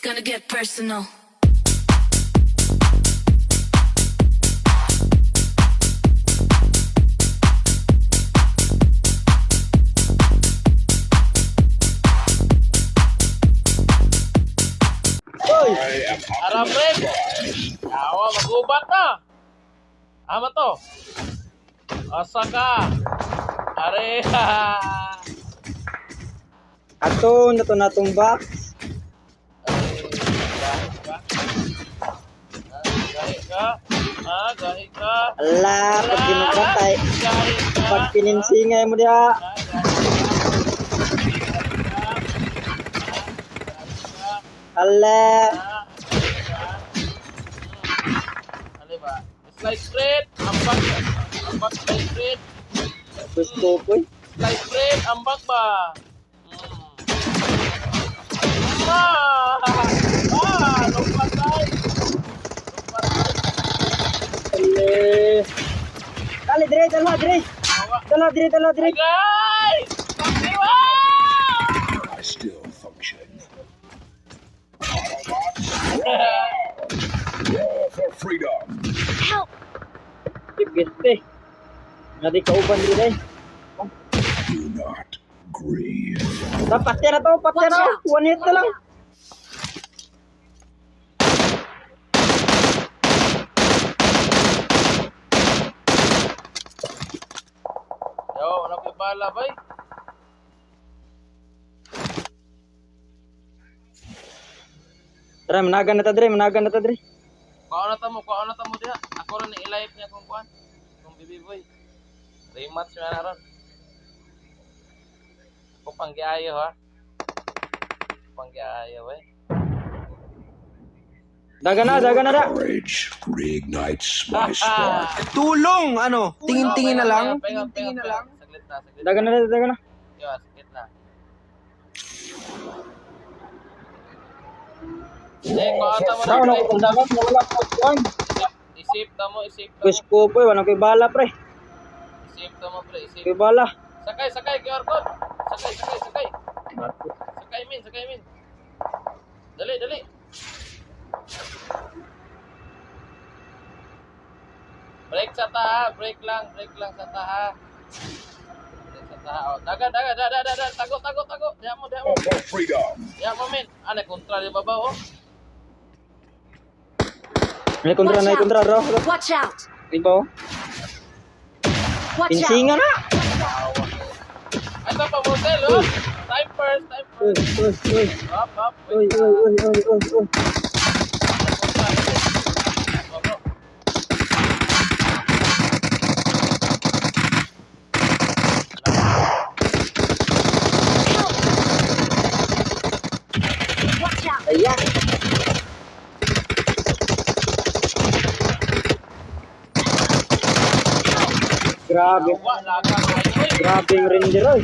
It's gonna get personal. Hoy! Arapin! Awa, mag-ubat na! Ama to! Asa ka! Are! Ato na to natong box. Gahi ka? Gahi ka? Ala, pag ginagbatay. Gahi ka? Pag pininsingay mo diha. Ala. Ano ba? Slice bread! Ambak slice bread! Gusto ko eh. Slice bread! Ambak ba? Lompat tayo! Ale. Dali dire, dala dire. Dala dire, dala dire. Guys! I still function. War for freedom. Gigete. Nadi kauban dire. Do not grieve. Dapat na to, patya na. One hit na lang. Yo, ano ko bala bay? Tara, managan na ta dire, managan na ta dire. Kuha na tamo diha. Ako rin i-live niya kung kuan. Kung bibi boy. Rematch na ron. Ako pang giayo ha. Pang giayo eh. Daga na da. Courage reignites my spark. Tulong! Ano? Tingin-tingin na lang? Tingin na lang. Saglit na. Daga na. Yo, saglit na. Kuha mo Tara, na. wala ko dagat, wala ko kuan. Isip tamo. Gusto ko eh, wala ko bala pre. Isip tamo pre, isip. Ko bala. Sakay, QR code. Sakay. Sakay min. Dali. Break lang sa taha. Oh, daga. Tago. Diyan mo. War for freedom. Diyan mo min. Ano kontra di babaw oh. May kontra ro. Watch out! Ibaw. Watch out! Pinsingan na. Ito pa model oh. Time first. Uy. Hop. Uy. Watch out! Ayan. Grabe. Wala ka. Grabe yung ranger oy.